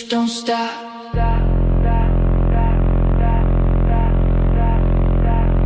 shift don't stop.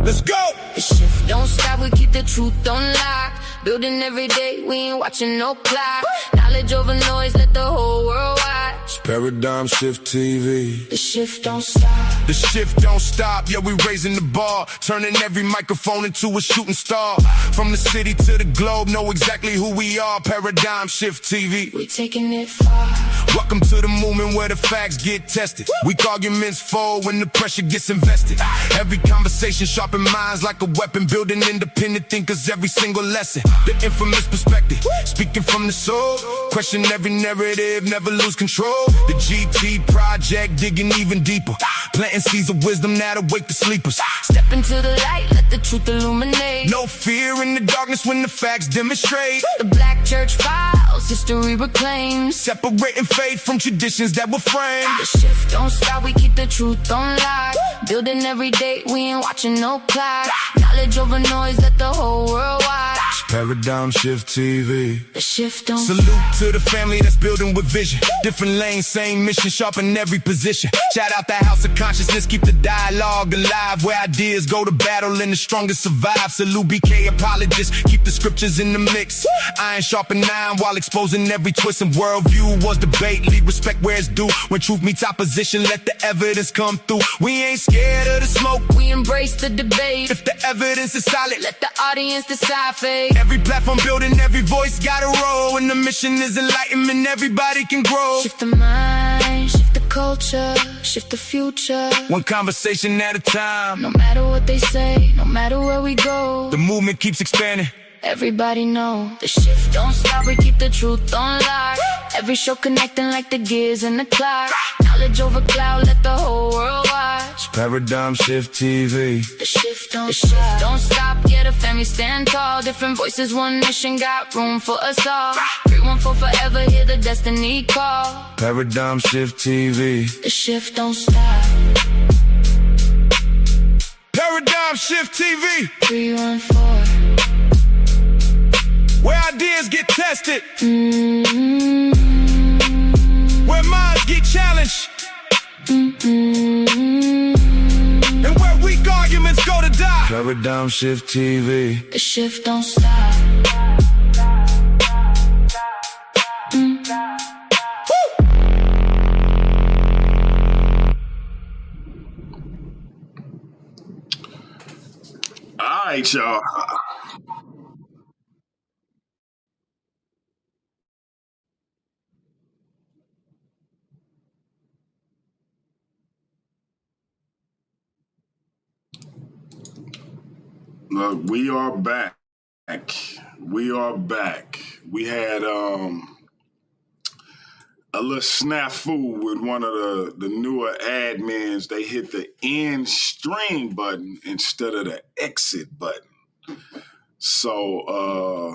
Let's go! The shift don't stop, we keep the truth on lock. Building every day, we ain't watching no clock. Knowledge over noise, let the whole world watch. Paradigm Shift TV. The shift don't stop. The shift don't stop, yeah, we raising the bar. Turning every microphone into a shooting star. From the city to the globe, know exactly who we are. Paradigm Shift TV. We taking it far. Welcome to the movement where the facts get tested. Weak arguments fold when the pressure gets invested. Every conversation sharpen minds like a weapon. Building independent thinkers every single lesson. The infamous perspective, speaking from the soul. Question every narrative, never lose control. The GT project, digging even deeper. Planting seeds of wisdom now to wake the sleepers. Step into the light, let the truth illuminate. No fear in the darkness when the facts demonstrate. The black church files, history reclaims. Separating faith from traditions that were framed. The shift don't stop, we keep the truth on lock. Building every day, we ain't watching no clock. Knowledge over noise, let the whole world watch. Paradigm Shift TV. The shift don't Salute to the family that's building with vision. Different lanes, same mission, sharpen every position. Shout out the House of Consciousness, keep the dialogue alive. Where ideas go to battle and the strongest survive. Salute BK apologists, keep the scriptures in the mix. Iron sharpen iron while exposing every twist. And worldview was debate, leave respect where it's due. When truth meets opposition, let the evidence come through. We ain't scared of the smoke, we embrace the debate. if the evidence is solid, Let the audience decide fate. every platform building, every voice got a role. And the mission is enlightenment, everybody can grow. Shift the mind, shift the culture, shift the future. One conversation at a time. No matter what they say, no matter where we go, The movement keeps expanding. everybody know. The shift don't stop, we keep the truth on lock. Every show connecting like the gears in the clock. Knowledge over cloud, let the whole world watch. Paradigm Shift TV. The shift don't stop, yeah, the family stand tall. Different voices, one mission, got room for us all. 314 forever, hear the destiny call. Paradigm Shift TV. The shift don't stop. Paradigm Shift TV. 314. Where ideas get tested. Where minds get challenged. And where weak arguments go to die. Paradigm Shift TV. The shift don't stop. All right, y'all. Look, we are back. We are back. We had a little snafu with one of the newer admins. They hit the end stream button instead of the exit button. So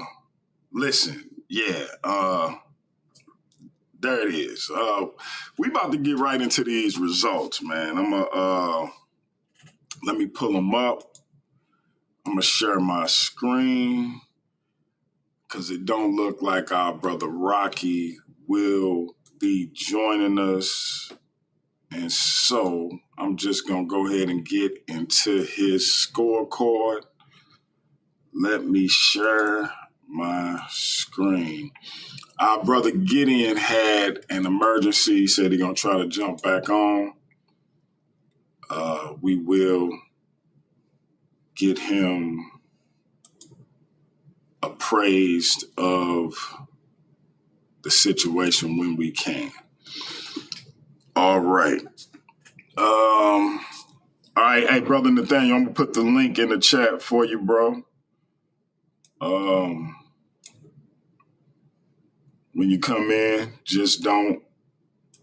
listen, yeah, there it is. We about to get right into these results, man. I'm gonna let me pull them up. I'm gonna share my screen because it don't look like our brother Rocky will be joining us. And so I'm just gonna go ahead and get into his scorecard. Let me share my screen. Our brother Gideon had an emergency. He said he's gonna try to jump back on. We will get him appraised of the situation when we can. All right. All right. Hey, brother Nathaniel, I'm gonna put the link in the chat for you, bro. When you come in, just don't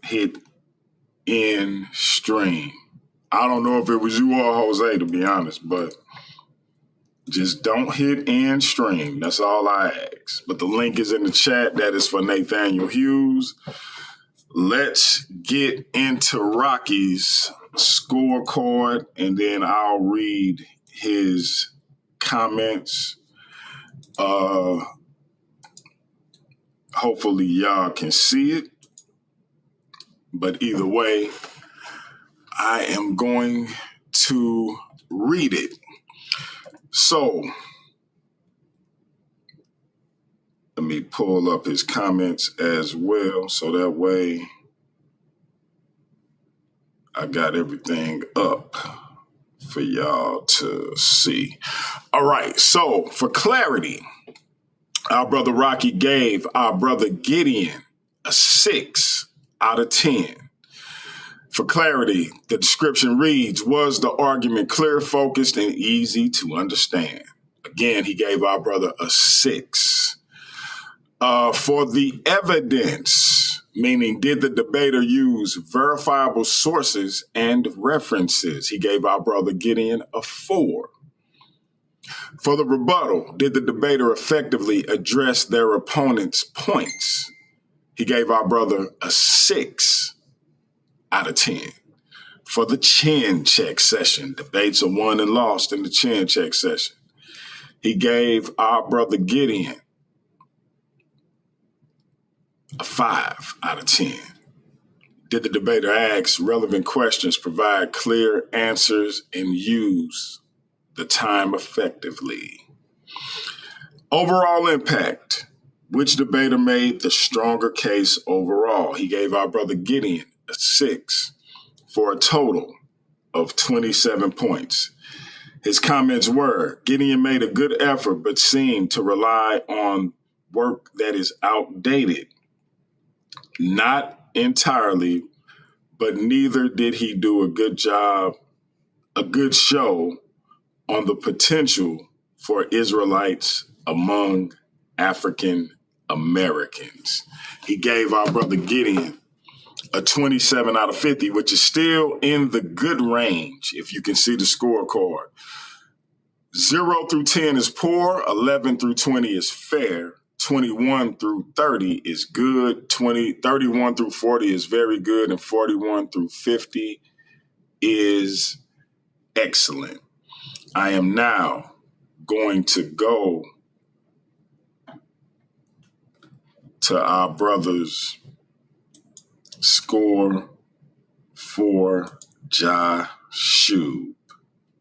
hit end stream. I don't know if it was you or Jose, to be honest, but just don't hit end stream. That's all I ask. But the link is in the chat. That is for Nathaniel Hughes. Let's get into Rocky's scorecard, and then I'll read his comments. Hopefully y'all can see it. But either way, I am going to read it. So let me pull up his comments as well, so that way I got everything up for y'all to see. All right, so for clarity, our brother Rocky gave our brother Gideon a 6 out of 10. For clarity, the description reads, was the argument clear, focused, and easy to understand? Again, he gave our brother a 6. For the evidence, meaning did the debater use verifiable sources and references? He gave our brother Gideon a 4. For the rebuttal, did the debater effectively address their opponent's points? He gave our brother a 6 out of 10. For the chin check session, debates are won and lost in the chin check session. He gave our brother Gideon a 5 out of 10. Did the debater ask relevant questions, provide clear answers, and use the time effectively? Overall impact. Which debater made the stronger case overall? He gave our brother Gideon a 6 for a total of 27 points. His comments were, Gideon made a good effort but seemed to rely on work that is outdated. Not entirely, but neither did he do a good job, a good show on the potential for Israelites among African Americans. He gave our brother Gideon a 27 out of 50, which is still in the good range if you can see the scorecard. 0 through 10 is poor, 11 through 20 is fair, 21 through 30 is good, 31 through 40 is very good, and 41 through 50 is excellent. I am now going to go to our brother's score for Jashub,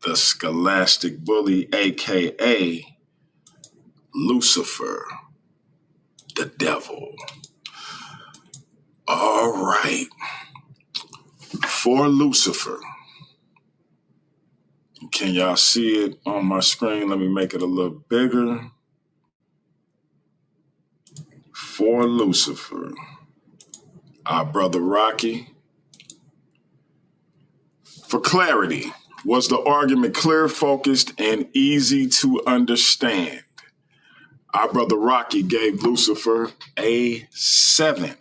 the scholastic bully, a.k.a. Lucifer, the devil. All right. For Lucifer, can y'all see it on my screen? Let me make it a little bigger. For Lucifer, our brother Rocky. For clarity, was the argument clear, focused, and easy to understand? Our brother Rocky gave Lucifer a 7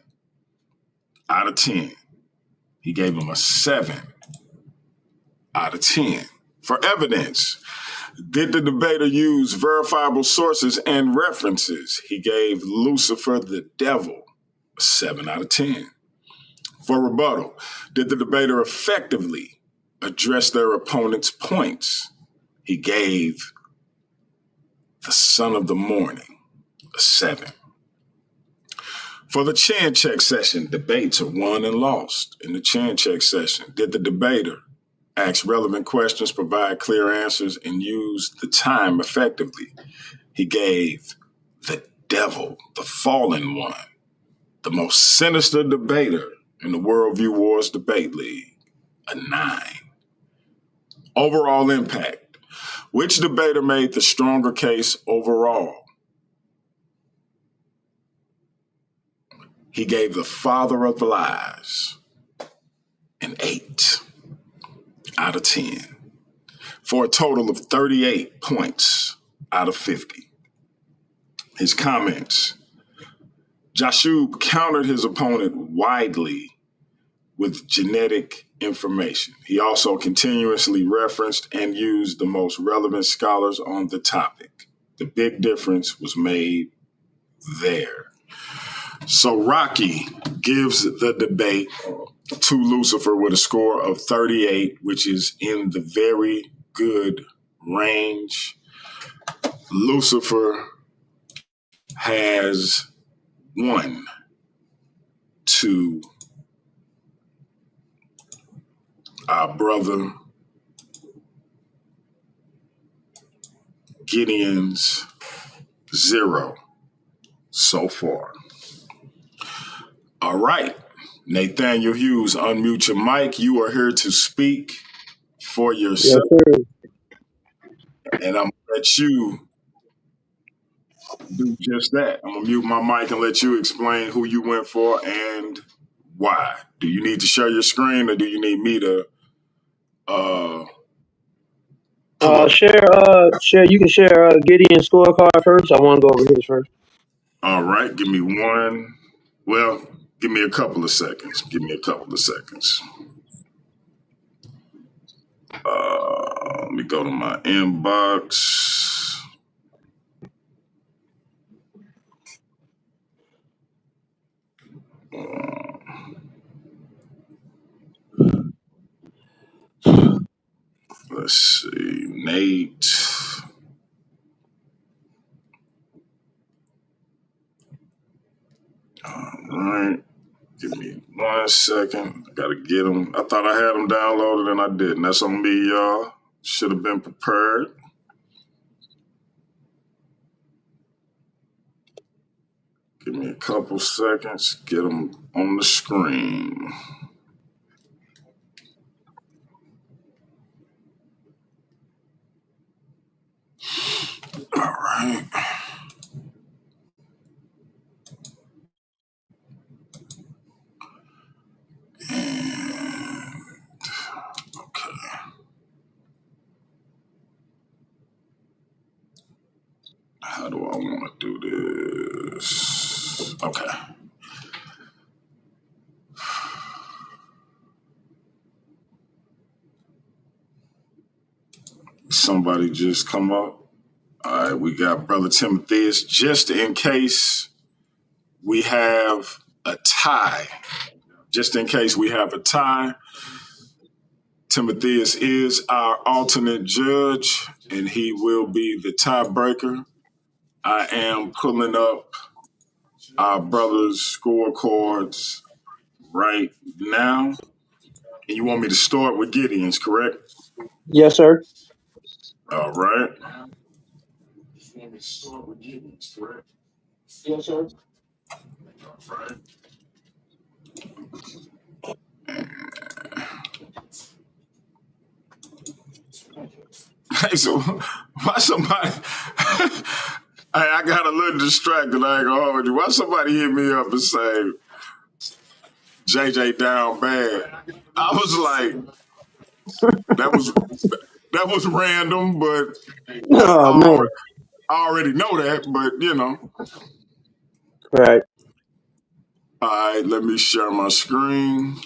out of 10. He gave him a 7 out of 10. For evidence, did the debater use verifiable sources and references? He gave Lucifer the devil a 7 out of 10. For rebuttal, did the debater effectively address their opponent's points? He gave the son of the morning a 7. For the chin check session, debates are won and lost in the chin check session. Did the debater ask relevant questions, provide clear answers, and use the time effectively? He gave the devil, the fallen one, the most sinister debater in the Worldview Warz Debate League, a 9. Overall impact. Which debater made the stronger case overall? He gave the father of lies an 8 out of 10 for a total of 38 points out of 50. His comments. Jashub countered his opponent widely with genetic information. He also continuously referenced and used the most relevant scholars on the topic. The big difference was made there. So Rocky gives the debate to Lucifer with a score of 38, which is in the very good range. Lucifer has 1, 2, our brother Gideon's 0 so far. All right. Nathaniel Hughes, unmute your mic. You are here to speak for yourself. Yes, sir. And I'm going to let you do just that. I'm going to mute my mic and let you explain who you went for and why. Do you need to share your screen or do you need me to pull up? Share. You can share Gideon's scorecard first. I want to go over his first. All right. Give me one. Well, give me a couple of seconds. Let me go to my inbox. Let's see. Nate. All right. Give me 1 second. I gotta get them. I thought I had them downloaded and I didn't. That's on me, y'all. Should have been prepared. Give me a couple seconds. Get them on the screen. All right. And okay. How do I want to do this? Okay. Somebody just come up. All right, we got Brother Timotheus. Just in case we have a tie. Timotheus is our alternate judge, and he will be the tiebreaker. I am pulling up our brother's scorecards right now. And you want me to start with Gideon's, correct? Yes, sir. All right. Yes, sir. Hey, so why somebody? I got a little distracted. I ain't gonna hold you. Why somebody hit me up and say JJ down bad? I was like, that was random, but Oh man. I already know that. But you know, Right. all right. Let me share my screen.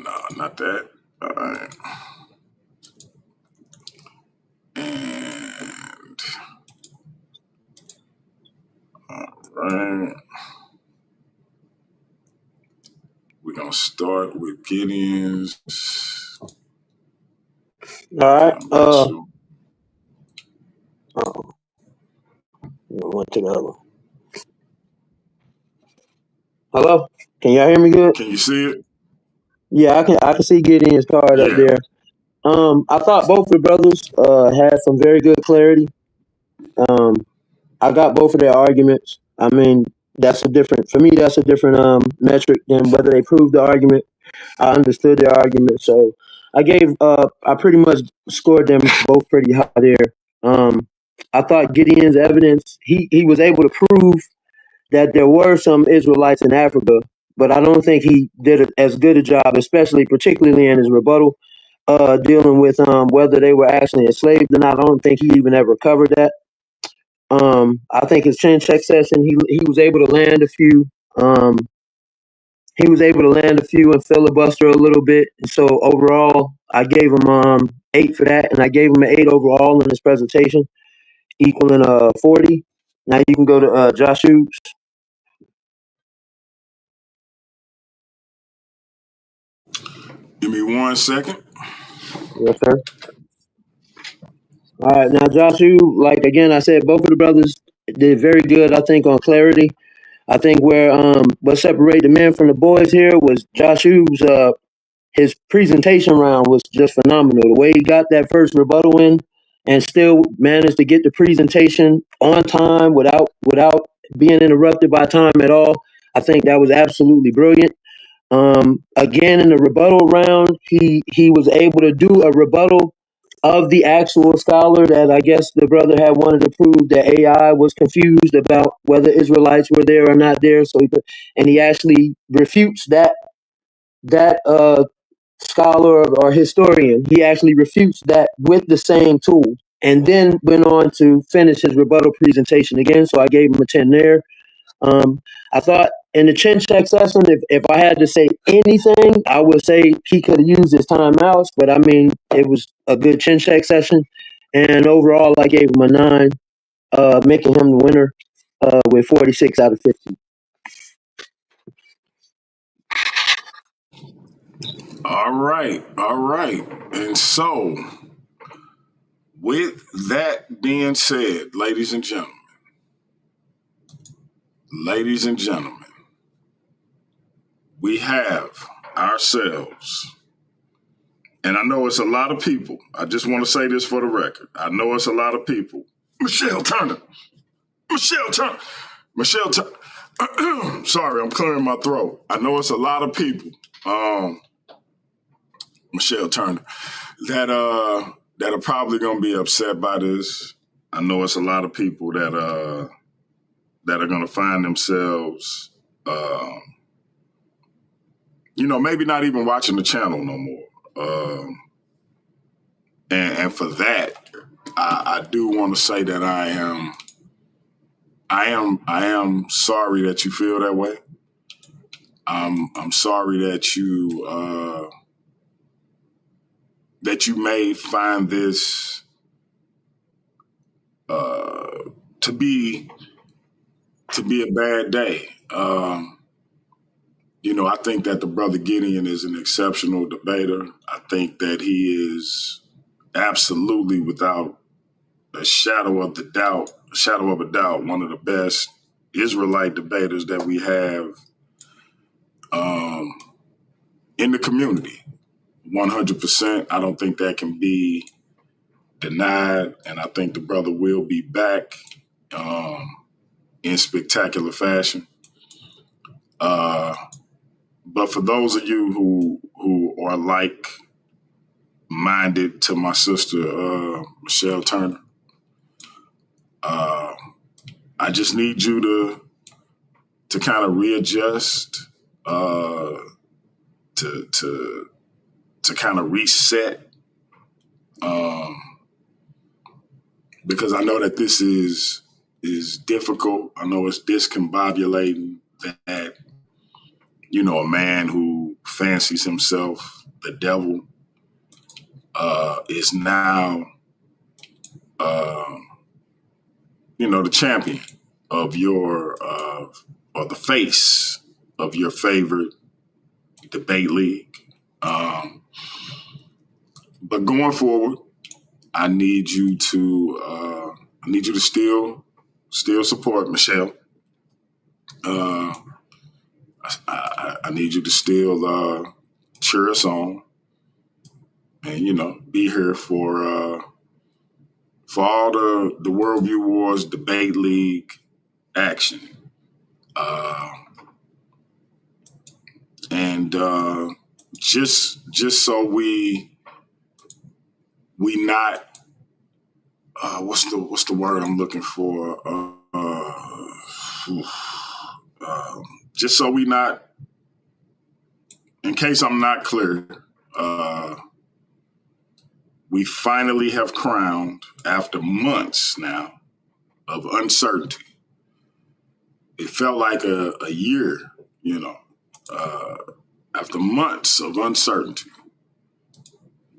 No, not that. All right. And all right. We're gonna start with Gideon's. All right. Oh, Went to the other one. Hello. Can y'all hear me good? can you see it? Yeah, I can see Gideon's card up Yeah. there. I thought both the brothers had some very good clarity. Um, I got both of their arguments. I mean, that's a different metric than whether they proved the argument. I understood their argument, so I pretty much scored them both pretty high there. I thought Gideon's evidence, he was able to prove that there were some Israelites in Africa, but I don't think he did as good a job, particularly in his rebuttal, dealing with whether they were actually enslaved or not. I don't think he even ever covered that. I think his chin check session, he was able to land a few. Um, he was able to land a few and filibuster a little bit. So overall, I gave him 8 for that, and I gave him an 8 overall in his presentation, equaling 40. Now you can go to Josh Hughes. Give me 1 second. Yes, sir. All right, now Josh Hughes, like again, I said both of the brothers did very good. I think on clarity. I think where what separated the men from the boys here was Joshua's his presentation round was just phenomenal. The way he got that first rebuttal in and still managed to get the presentation on time without being interrupted by time at all. I think that was absolutely brilliant. Again, in the rebuttal round, he was able to do a rebuttal of the actual scholar that I guess the brother had wanted to prove that AI was confused about whether Israelites were there or not there. And he actually refutes that scholar or historian. He actually refutes that with the same tool, and then went on to finish his rebuttal presentation again. So I gave him a 10 there. I thought in the chin check session, if I had to say anything, I would say he could have used his timeouts, but I mean, it was a good chin check session. And overall, I gave him a 9, making him the winner with 46 out of 50. All right. All right. And so, with that being said, ladies and gentlemen, we have ourselves, and I know it's a lot of people. I just want to say this for the record. I know it's a lot of people. Michelle Turner. Sorry, I'm clearing my throat. I know it's a lot of people. Michelle Turner, that are probably gonna be upset by this. I know it's a lot of people that are gonna find themselves, maybe not even watching the channel no more. And for that, I do want to say that I am sorry that you feel that way. I'm sorry that you may find this to be a bad day. I think that the brother Gideon is an exceptional debater. I think that he is absolutely, without a shadow of a doubt, one of the best Israelite debaters that we have in the community. 100%. I don't think that can be denied, and I think the brother will be back in spectacular fashion. But for those of you who are like-minded to my sister, Michelle Turner, I just need you to kind of readjust, to kind of reset, because I know that this is difficult. I know it's discombobulating that, a man who fancies himself the devil is now, the champion of your, or the face of your favorite debate league. But going forward, I need you to still support Michelle. I need you to still cheer us on, and be here for all the Worldview Warz debate league action, and just so we not what's the word I'm looking for? Just so we not, in case I'm not clear, we finally have crowned, after months now of uncertainty. It felt like a year, after months of uncertainty,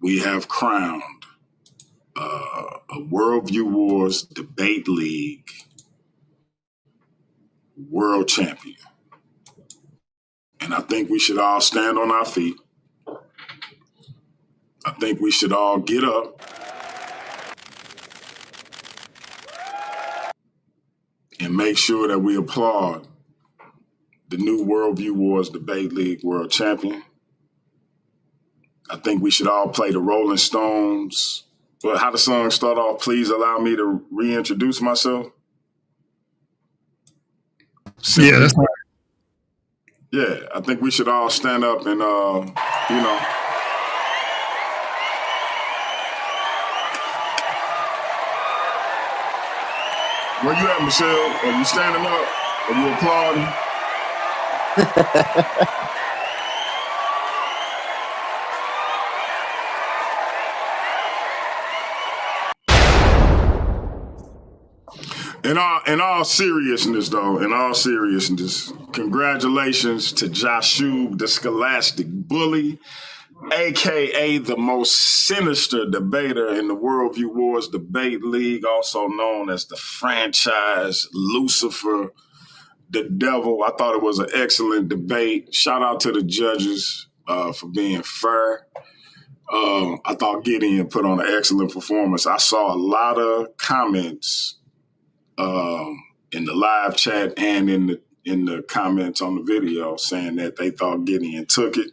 we have crowned a Worldview Warz debate league world champion. And I think we should all stand on our feet. I think we should all get up and make sure that we applaud the new Worldview Warz Debate League world champion. I think we should all play the Rolling Stones. Well, how the song start off, please allow me to reintroduce myself. Yeah, that's right. Yeah, I think we should all stand up and, Where you at, Michelle? Are you standing up? Are you applauding? In all seriousness, though, congratulations to Joshua, the Scholastic Bully, a.k.a. the most sinister debater in the Worldview Warz Debate League, also known as the franchise Lucifer, the devil. I thought it was an excellent debate. Shout out to the judges for being fair. I thought Gideon put on an excellent performance. I saw a lot of comments in the live chat and in the comments on the video saying that they thought Gideon took it.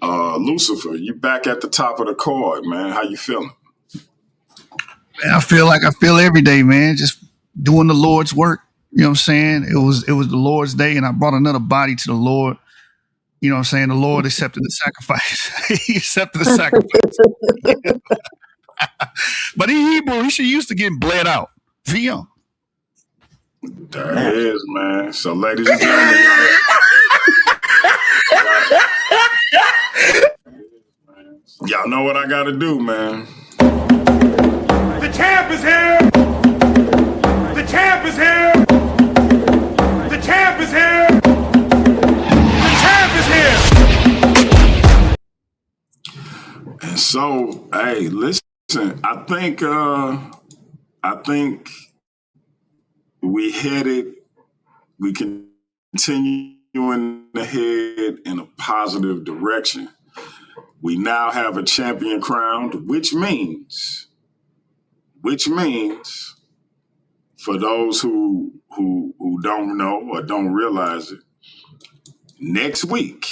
Lucifer, you back at the top of the card, man. How you feeling? Man, I feel like I feel every day, man. Just doing the Lord's work. You know what I'm saying? It was the Lord's day, and I brought another body to the Lord. You know what I'm saying? The Lord accepted the sacrifice. He accepted the sacrifice. But in Hebrew, he should used to getting bled out. Via. There it is, man. So, ladies and gentlemen, y'all know what I got to do, man. The champ is here. The champ is here. The champ is here. The champ is here. And so, hey, listen. I think we continuing ahead in a positive direction. We now have a champion crowned, which means for those who don't know or don't realize it, next week,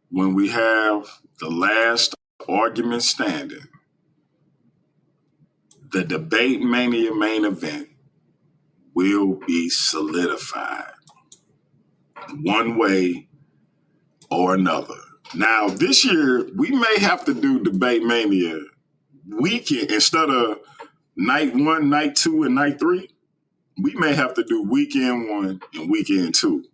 when we have the last argument standing, the Debate Mania main event will be solidified one way or another. Now, this year, we may have to do Debate Mania weekend instead of night 1, night 2, and night 3. We may have to do weekend 1 and weekend 2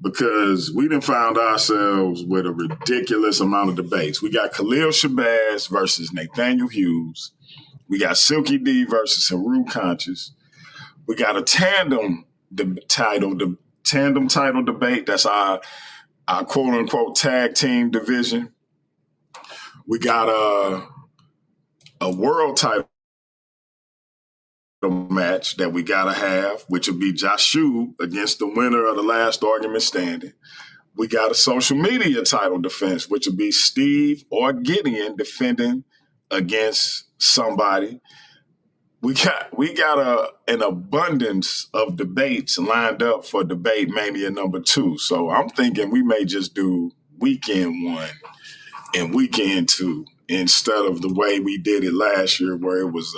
because we done found ourselves with a ridiculous amount of debates. We got Khalil Shabazz versus Nathaniel Hughes. We got Silky D versus Haru Conscious. We got a tandem title debate. That's our quote unquote tag team division. We got a world title match that we gotta have, which will be Joshua against the winner of the last argument standing. We got a social media title defense, which will be Steve or Gideon defending against somebody. We got an abundance of debates lined up for Debate Mania number 2. So I'm thinking we may just do weekend 1 and weekend 2 instead of the way we did it last year, where it was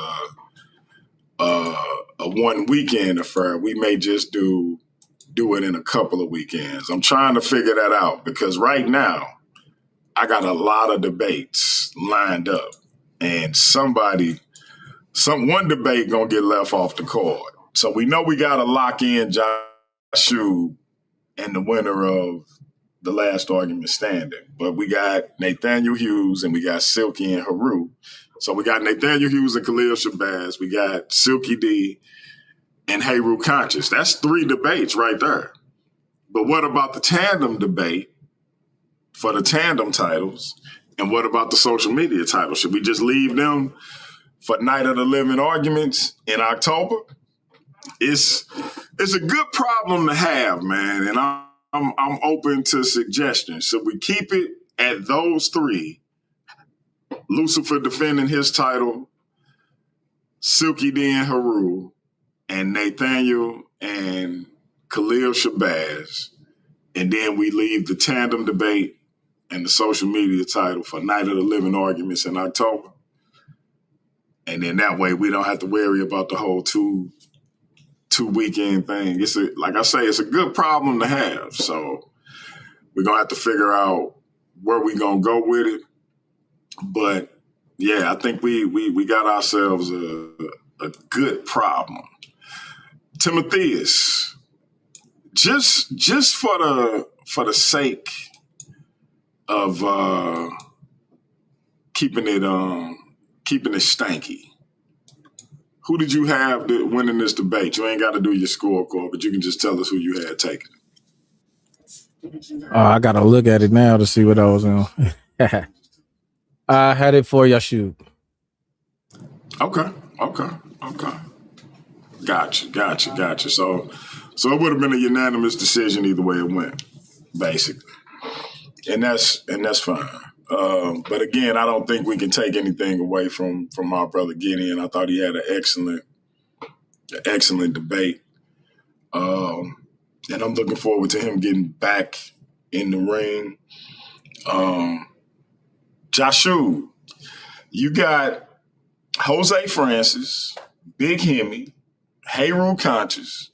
a one weekend affair. We may just do it in a couple of weekends. I'm trying to figure that out because right now I got a lot of debates lined up, and one debate gonna get left off the card. So we know we gotta lock in Joshua and the winner of the last argument standing. But we got Nathaniel Hughes and we got Silky and Haru. So we got Nathaniel Hughes and Khalil Shabazz. We got Silky D and Haru Conscious. That's 3 debates right there. But what about the tandem debate for the tandem titles? And what about the social media title? Should we just leave them for Night of the Living Arguments in October? It's a good problem to have, man. And I'm open to suggestions. Should we keep it at those 3? Lucifer defending his title, Silky D and Haru, and Nathaniel and Khalil Shabazz, and then we leave the tandem debate and the social media title for Night of the Living Arguments in October. And then that way we don't have to worry about the whole two weekend thing. Like I say, it's a good problem to have. So we're gonna have to figure out where we're gonna go with it. But yeah, I think we got ourselves a good problem. Timotheus, just for the sake of keeping it stanky, who did you have winning this debate? You ain't got to do your scorecard, but you can just tell us who you had taken. I gotta look at it now to see what I was on. I had it for Yashub. Okay. Gotcha. So it would have been a unanimous decision either way it went, basically, and that's fine. But again, I don't think we can take anything away from our brother Gideon. I thought he had an excellent debate, and I'm looking forward to him getting back in the ring. Joshua, you got Jose Francis, Big Hemi, Heru Conscious,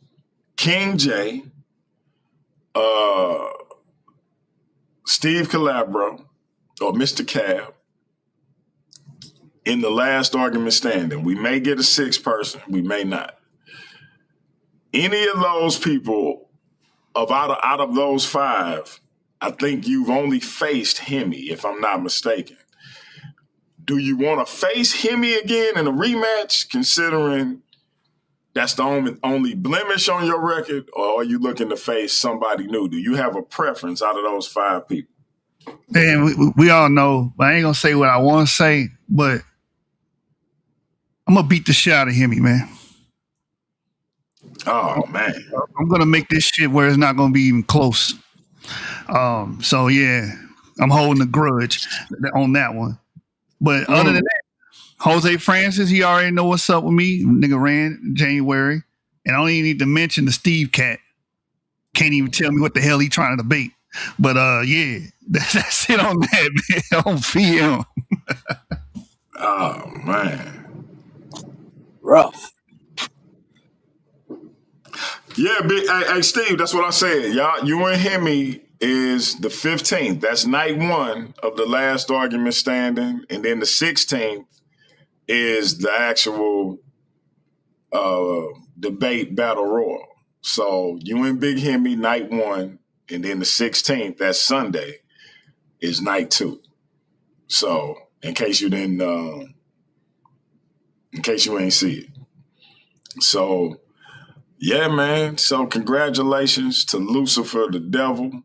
King J, Steve Calabro, or Mr. Cab, in the last argument standing. We may get a sixth person, we may not. Any of those people, out of those five, I think you've only faced Hemi, if I'm not mistaken. Do you want to face Hemi again in a rematch, considering that's the only blemish on your record, or are you looking to face somebody new? Do you have a preference out of those five people? Man, we all know, but I ain't gonna say what I want to say, but I'm gonna beat the shit out of Hemi, man. Oh, man. I'm gonna make this shit where it's not gonna be even close. So yeah, I'm holding a grudge on that one. But other than that, Jose Francis, he already know what's up with me. Nigga ran in January. And I don't even need to mention the Steve cat. Can't even tell me what the hell he trying to debate. But yeah, that's it on that, man. On VM. Oh, man. Rough. Yeah, hey, Steve, that's what I said. Y'all, you and Hemi is the 15th. That's night one of the last argument standing. And then the 16th is the actual debate battle royal. So you and Big Hemi, night one. And then the 16th, that's Sunday, is night two. So in case you ain't see it. So yeah, man. So congratulations to Lucifer, the devil.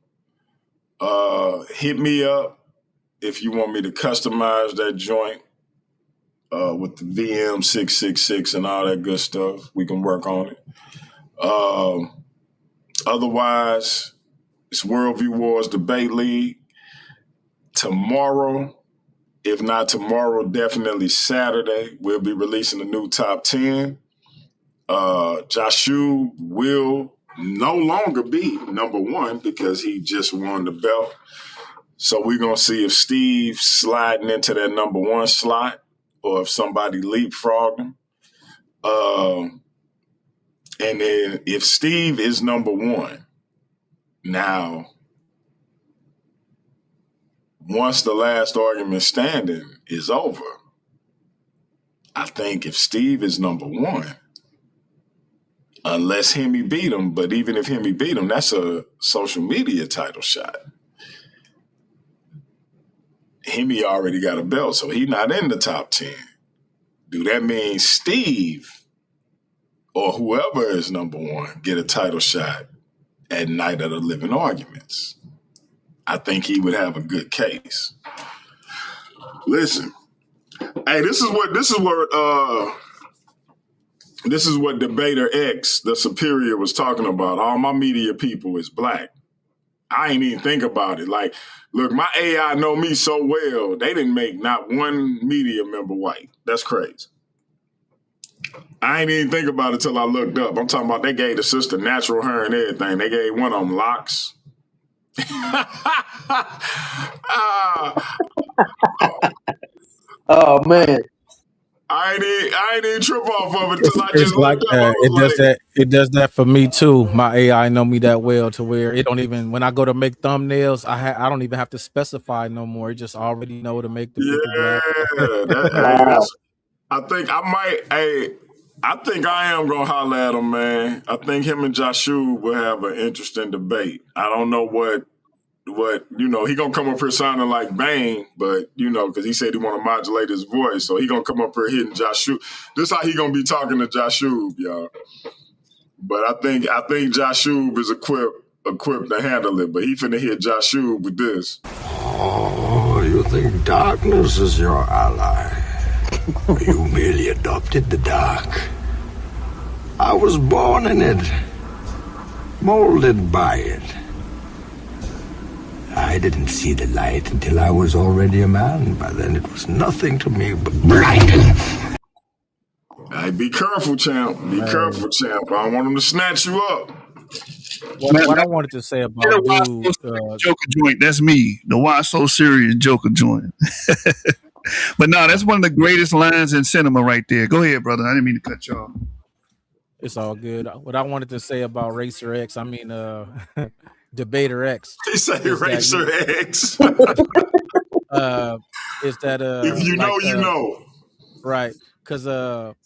Hit me up if you want me to customize that joint with the VM 666 and all that good stuff. We can work on it. Otherwise, it's Worldview Warz Debate League. Tomorrow, if not tomorrow, definitely Saturday, we'll be releasing a new top 10. Joshua will no longer be number one because he just won the belt. So we're going to see if Steve's sliding into that number one slot or if somebody leapfrogged him. And then if Steve is number one, now, once the last argument standing is over, I think if Steve is number one, unless Hemi beat him, but even if Hemi beat him, that's a social media title shot. Hemi already got a belt, so he's not in the top 10. Do that mean Steve or whoever is number one get a title shot at Night of the Living Arguments? I think he would have a good case. Listen, hey, this is what Debater X, the superior, was talking about. All my media people is black. I ain't even think about it. Like, look, my AI know me so well, they didn't make not one media member white. That's crazy. I ain't even think about it till I looked up. I'm talking about they gave the sister natural hair and everything. They gave one of them locks. Oh man. I ain't even trip off of it till I It's just like looked up. I that. was like, It does that for me too. My AI know me that well to where it don't even when I go to make thumbnails, I don't even have to specify no more. It just already know to make the picture black. Wow. I think I am gonna holler at him, man. I think him and Joshua will have an interesting debate. I don't know what he gonna come up here sounding like Bane, but because he said he want to modulate his voice, so he gonna come up here hitting Joshua. This how he gonna be talking to Joshua, y'all. But I think Joshua is equipped to handle it. But he finna hit Joshua with this. Oh, you think darkness is your ally? You merely adopted the dark. I was born in it, molded by it. I didn't see the light until I was already a man. By then it was nothing to me but blinding. Hey, be careful, champ. Be careful, champ. I don't want him to snatch you up. What I wanted to say about dude, Joker joint. That's me. The Why So Serious Joker joint. But no, that's one of the greatest lines in cinema right there. Go ahead, brother. I didn't mean to cut you off. it's all good. What I wanted to say about Racer X, I mean Debater X. He said Racer X. Is that if you know, you know. Right. Because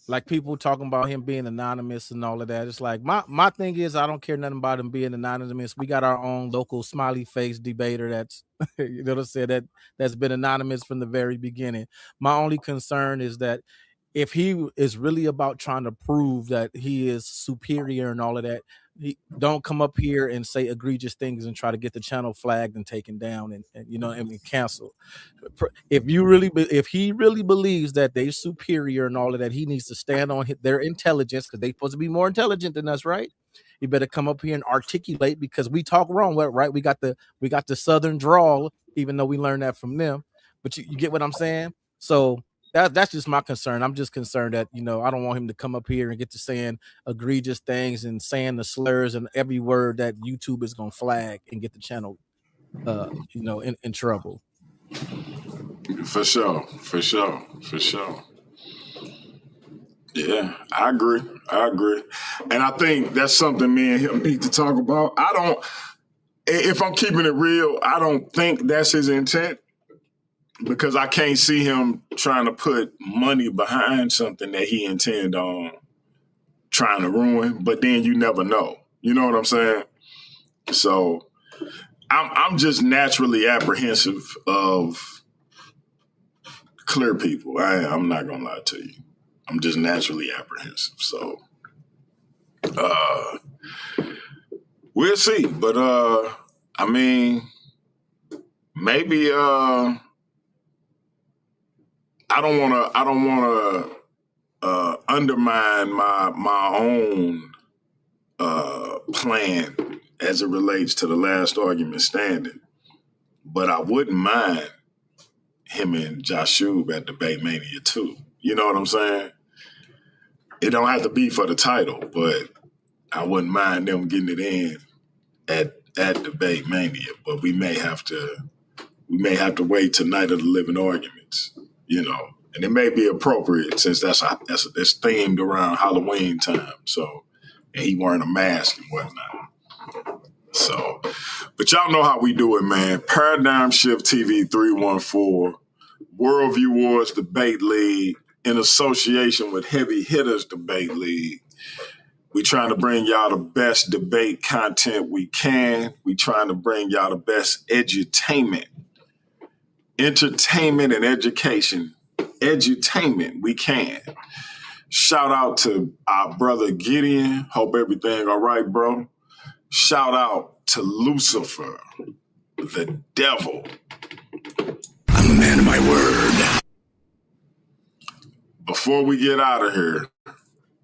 like people talking about him being anonymous and all of that. It's like my thing is I don't care nothing about him being anonymous. We got our own local smiley face debater that's that's been anonymous from the very beginning. My only concern is that if he is really about trying to prove that he is superior and all of that, he don't come up here and say egregious things and try to get the channel flagged and taken down and canceled. If he really believes that they're superior and all of that, he needs to stand on their intelligence because they're supposed to be more intelligent than us, right? You better come up here and articulate because we talk wrong, right? We got the Southern drawl, even though we learned that from them. But you get what I'm saying? So that's just my concern. I'm just concerned that, I don't want him to come up here and get to saying egregious things and saying the slurs and every word that YouTube is going to flag and get the channel, in trouble. For sure. Yeah, I agree. And I think that's something me and him need to talk about. If I'm keeping it real, I don't think that's his intent. Because I can't see him trying to put money behind something that he intend on trying to ruin. But then you never know. You know what I'm saying? So I'm just naturally apprehensive of clear people. I'm not gonna lie to you. I'm just naturally apprehensive. So we'll see. But I mean, maybe I don't want to undermine my own plan as it relates to the last argument standing, but I wouldn't mind him and Joshua at Debate Mania too. You know what I'm saying? It don't have to be for the title, but I wouldn't mind them getting it in at Debate Mania. But we may have to wait till Night of the Living Arguments. And it may be appropriate since that's themed around Halloween time. So, and he wearing a mask and whatnot. So, but y'all know how we do it, man. Paradigm Shift TV 314, Worldview Warz Debate League in association with Heavy Hitters Debate League. We trying to bring y'all the best debate content we can. We trying to bring y'all the best edutainment, entertainment, and education. Edutainment we can. Shout out to our brother Gideon. Hope everything all right, bro. Shout out to Lucifer, the devil. I'm a man of my word. Before we get out of here,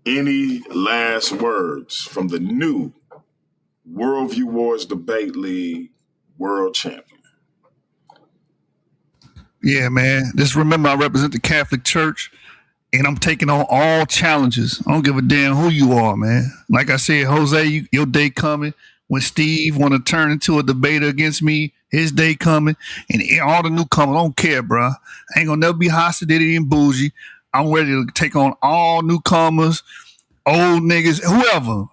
any last words from the new Worldview Warz Debate League world champion? Yeah, man. Just remember, I represent the Catholic Church. and I'm taking on all challenges. I don't give a damn who you are, man. Like I said, Jose, your day coming. When Steve want to turn into a debater against me, his day coming. And all the newcomers, I don't care, bro. I ain't gonna never be hostile, and bougie. I'm ready to take on all newcomers, old niggas, whoever.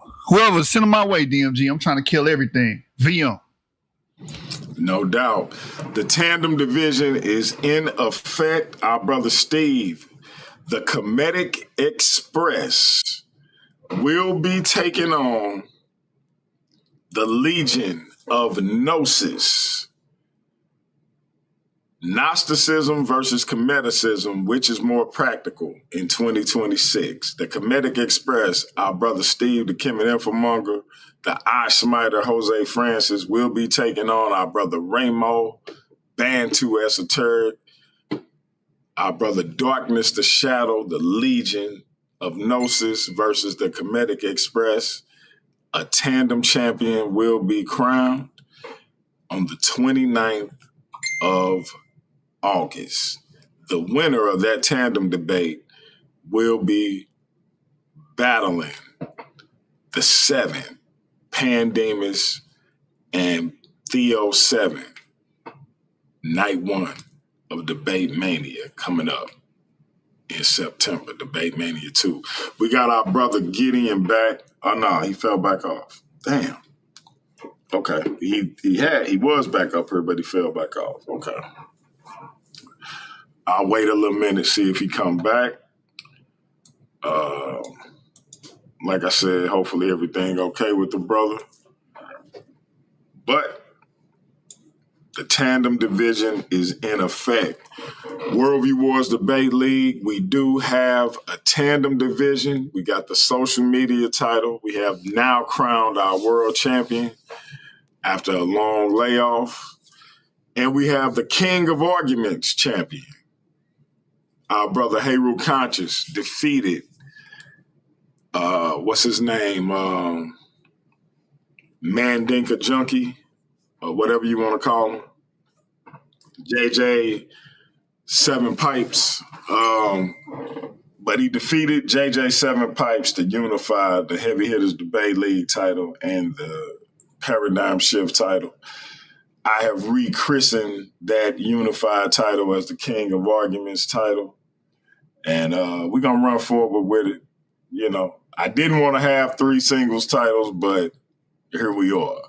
Send them my way, DMG. I'm trying to kill everything. VM. No doubt. The tandem division is in effect. Our brother Steve, the Comedic Express, will be taking on the Legion of Gnosis. Gnosticism versus Comedicism, which is more practical in 2026. The Comedic Express, our brother Steve, the Kemet Infomonger, the Eye Smiter, Jose Francis, will be taking on our brother Ramo, Bantu Esoteric, our brother Darkness, the Shadow, the Legion of Gnosis versus the Comedic Express. A tandem champion will be crowned on the 29th of August. The winner of that tandem debate will be battling the 7, Pandemus and Theo 7, night 1 of Debate Mania coming up in September, Debate Mania 2. We got our brother Gideon back. Oh no, he fell back off. Damn. Okay. He was back up here, but he fell back off. Okay. I'll wait a little minute, see if he come back. Like I said, hopefully everything okay with the brother. But the tandem division is in effect. Worldview Warz Debate League, we do have a tandem division. We got the social media title. We have now crowned our world champion after a long layoff. And we have the King of Arguments champion. Our brother Heru Conscious defeated, what's his name? Mandinka Junkie, or whatever you want to call him. JJ 7 Pipes. But he defeated JJ 7 Pipes to unify the Heavy Hitters Debate League title and the Paradigm Shift title. I have rechristened that unified title as the King of Arguments title. And we're going to run forward with it. You know, I didn't want to have 3 singles titles, but here we are.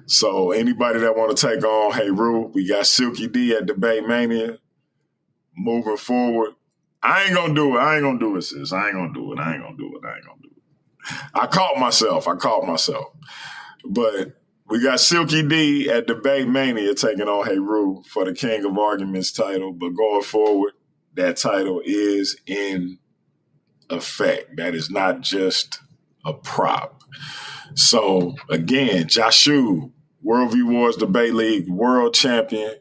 So anybody that want to take on Heru, we got Silky D at Debate Mania. Moving forward. I ain't going to do it, sis. I ain't going to do it. I caught myself. But we got Silky D at Debate Mania taking on Heru for the King of Arguments title. But going forward, that title is in effect. That is not just a prop. So again, Jashu, Worldview Warz Debate League world champion.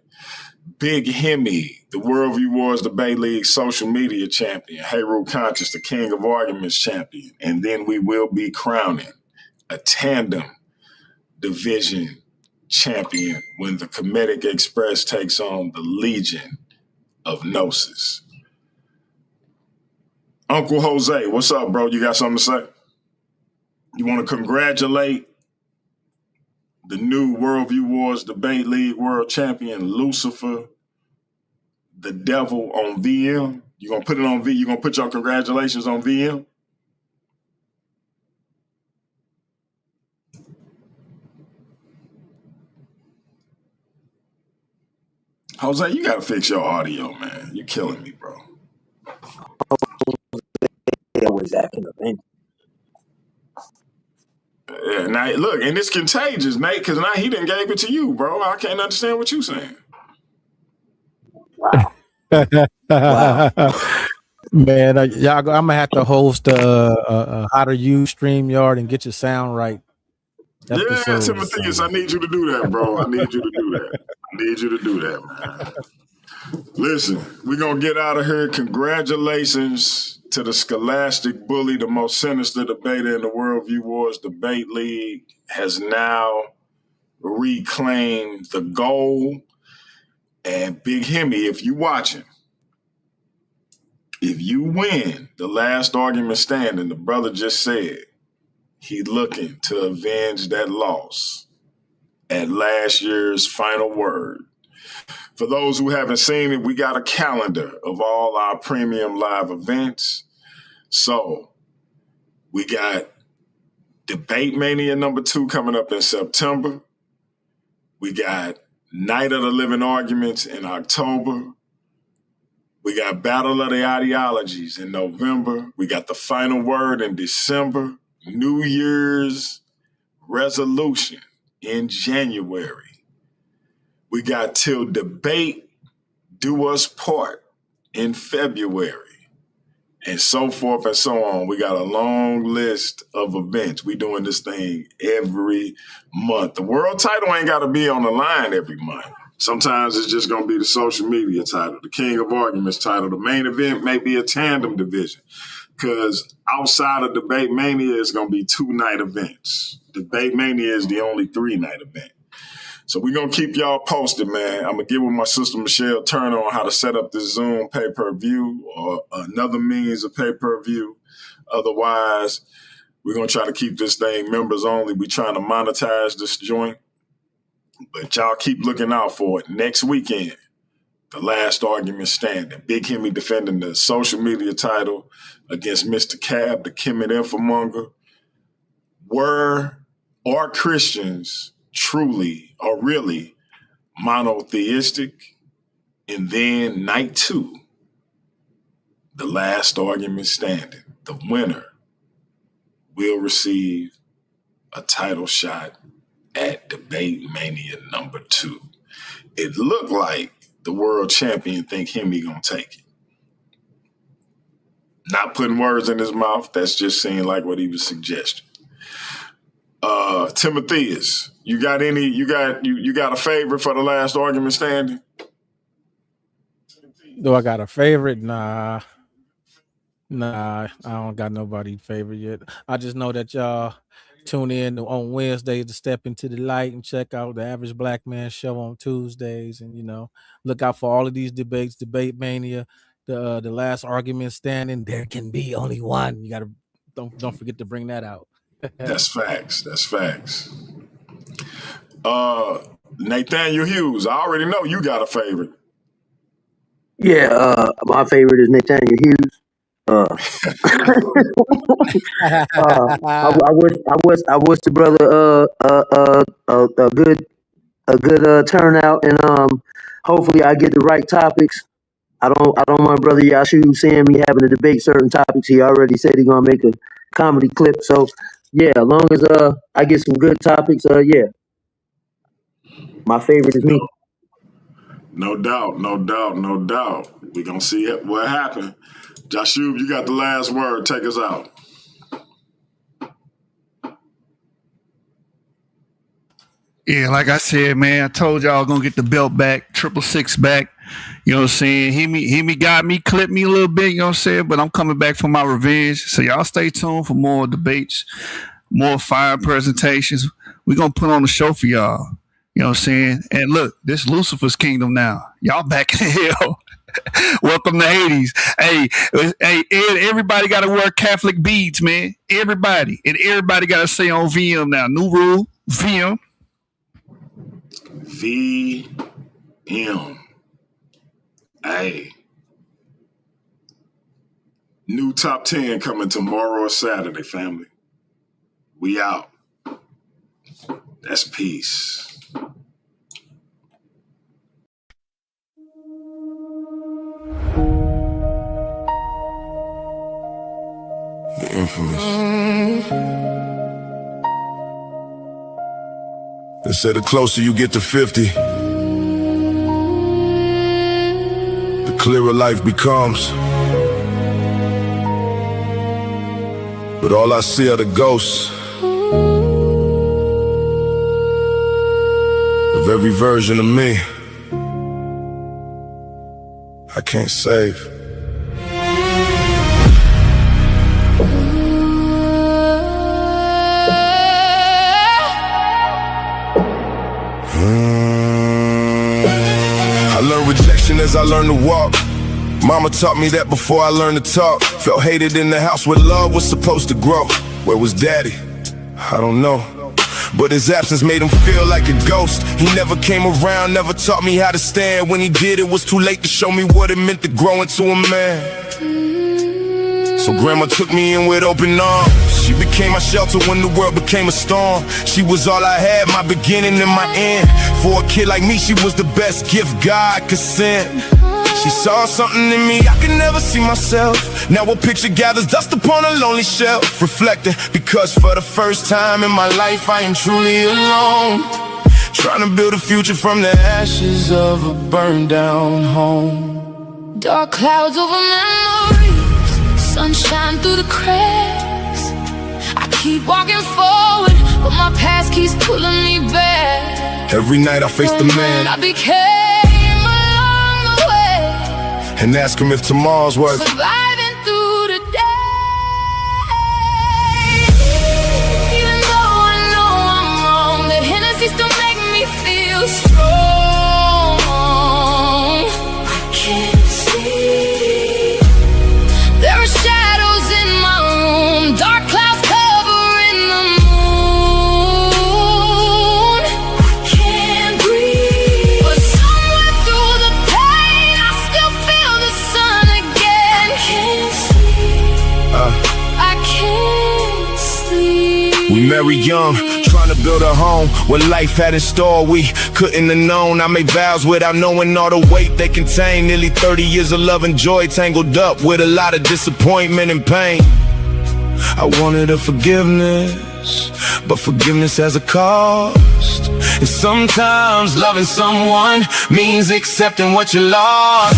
Big Hemi, the Worldview Warz Debate League social media champion. Heru Conscious, the King of Arguments champion. And then we will be crowning a tandem division champion when the Comedic Express takes on the Legion of Gnosis. Uncle Jose, what's up, bro? You got something to say? You want to congratulate the new Worldview Warz Debate League world champion, Lucifer, the devil, on VM? You gonna put it on V? You gonna put your congratulations on VM? Jose, you gotta fix your audio, man. You're killing me, bro. They always acting up, ain't Yeah, now look, and it's contagious, Nate, because now he done gave it to you, bro. I can't understand what you're saying. Wow. Wow. Man, y'all, I'm gonna have to host a How to Use StreamYard and get your sound right. Yeah, Timotheus, I need you to do that, bro. I need you to do that, man. Listen, we're going to get out of here. Congratulations to the Scholastic Bully, the most sinister debater in the Worldview Warz Debate League, has now reclaimed the gold. And Big Hemi, if you watching, If you win the last argument standing, the brother just said he looking to avenge that loss at last year's final word. For those who haven't seen it, we got a calendar of all our premium live events. So we got Debate Mania #2 coming up in September. We got Night of the Living Arguments in October. We got Battle of the Ideologies in November. We got the Final Word in December. New Year's Resolution in January. We got Till Debate Do Us Part in February. And so forth and so on. We got a long list of events. We doing this thing every month. The world title ain't got to be on the line every month. Sometimes it's just going to be the social media title, the King of Arguments title. The main event may be a tandem division because outside of Debate Mania, it's going to be 2-night events. Debate Mania is the only 3-night event. So we're going to keep y'all posted, man. I'm going to get with my sister Michelle Turner on how to set up this Zoom pay-per-view or another means of pay-per-view. Otherwise, we're going to try to keep this thing members only. We're trying to monetize this joint. But y'all keep looking out for it. Next weekend, the last argument standing. Big Hemi defending the social media title against Mr. Cab, the Kemet Infomonger. Are Christians truly or really monotheistic? And then night 2, the last argument standing. The winner will receive a title shot at Debate Mania #2. It looked like the world champion think Hemi gonna take it. Not putting words in his mouth, that's just seeming like what he was suggesting. Timotheus, you got a favorite for the last argument standing? Do I got a favorite? Nah, I don't got nobody favorite yet. I just know that y'all tune in on Wednesdays to Step Into the Light and check out the Average Black Man Show on Tuesdays, and look out for all of these debates. Debate Mania, the last argument standing. There can be only one. You gotta don't forget to bring that out. That's facts. Nathaniel Hughes, I already know you got a favorite. Yeah, my favorite is Nathaniel Hughes. I wish the brother a good turnout, and hopefully I get the right topics. I don't want brother Yashu seeing me having to debate certain topics. He already said he's gonna make a comedy clip. So yeah, as long as I get some good topics, yeah. My favorite is me. No doubt. We're gonna see what happened. Joshua, you got the last word. Take us out. Yeah, like I said, man, I told y'all gonna get the belt back, 666 back. You know what I'm saying? He got me, clipped me a little bit, you know what I'm saying? But I'm coming back for my revenge. So y'all stay tuned for more debates, more fire presentations. We're gonna put on a show for y'all. You know what I'm saying? And look, this Lucifer's kingdom now. Y'all back in hell. Welcome to Hades. Hey, everybody got to wear Catholic beads, man. Everybody. And everybody got to say on VM now. New rule, VM. VM. Hey. New top 10 coming tomorrow or Saturday, family. We out. That's peace. The infamous. They say the closer you get to 50, the clearer life becomes. But all I see are the ghosts of every version of me I can't save. I learned rejection as I learned to walk. Mama taught me that before I learned to talk. Felt hated in the house where love was supposed to grow. Where was daddy? I don't know. But his absence made him feel like a ghost. He never came around, never taught me how to stand. When he did, it was too late to show me what it meant to grow into a man. So grandma took me in with open arms. She became my shelter when the world became a storm. She was all I had, my beginning and my end. For a kid like me, she was the best gift God could send. She saw something in me I could never see myself. Now a picture gathers dust upon a lonely shelf, reflecting, because for the first time in my life I am truly alone, trying to build a future from the ashes of a burned down home. Dark clouds over memories, sunshine through the cracks. I keep walking forward, but my past keeps pulling me back. Every night I face the man I became along the way, and ask him if tomorrow's worth surviving through the day. Even though I know I'm wrong, the Hennessy still make me feel strong. I can't see. There are shadows in my room, dark clouds covering the moon. I can't breathe, but somewhere through the pain I still feel the sun again. I can't sleep. I can't sleep. We married young, trying to build a home. What life had in store we couldn't have known. I made vows without knowing all the weight they contain. Nearly 30 years of love and joy tangled up with a lot of disappointment and pain. I wanted a forgiveness, but forgiveness has a cost. And sometimes loving someone means accepting what you lost.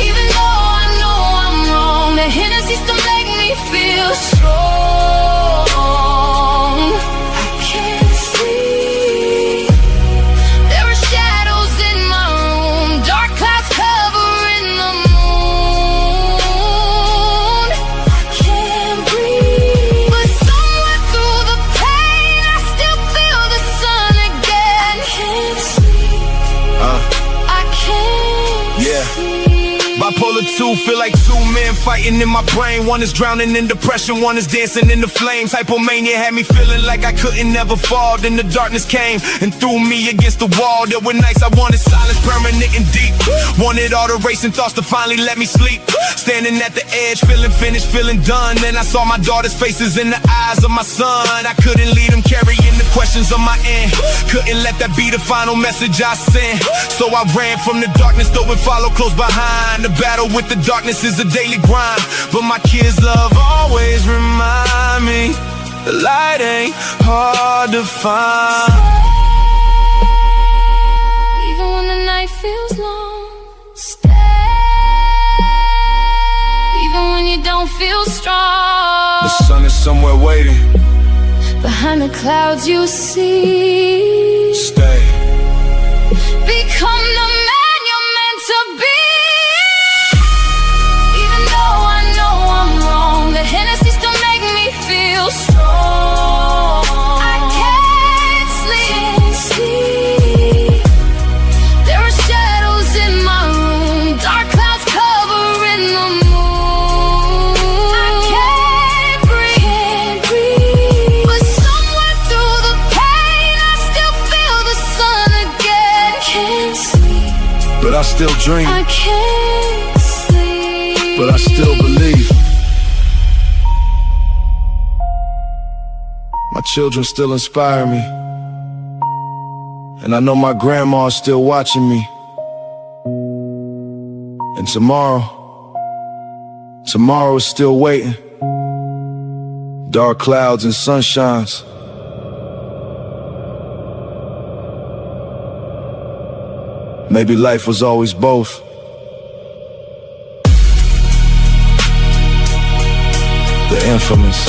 Even though I know I'm wrong, the Hennessy still make me feel strong. I can't sleep. There are shadows in my room, dark clouds covering the moon. I can't breathe, but somewhere through the pain I still feel the sun again. I can't sleep. I can't Yeah. sleep. Bipolar 2, feel like two men fighting in my brain. One is drowning in depression, one is dancing in the flames. Hypomania had me feeling like I couldn't never fall. Then the darkness came and threw me against the wall. There were nights I wanted silence, permanent and deep. Wanted all the racing thoughts to finally let me sleep. Standing at the edge, feeling finished, feeling done. Then I saw my daughter's faces in the eyes of my son. I couldn't lead them, carrying the questions on my end. Couldn't let that be the final message I sent. So I ran from the darkness, though it followed close behind. The battle with the darkness is a daily grind, but my kids' love always remind me the light ain't hard to find. Even when the night feels long, stay. Even when you don't feel strong, The sun is somewhere waiting. behind the clouds you see. Stay. Become the man you're meant to be. Even though I know I'm wrong, the Hennessy still make me feel strong. I can't sleep. There are shadows in my room, dark clouds covering the moon. I can't breathe, but somewhere through the pain I still feel the sun again. Can't sleep. But I still dream, I can't sleep. but I still believe. My children still inspire me, and I know my grandma's still watching me. And tomorrow is still waiting. Dark clouds and sunshines. Maybe life was always both. The infamous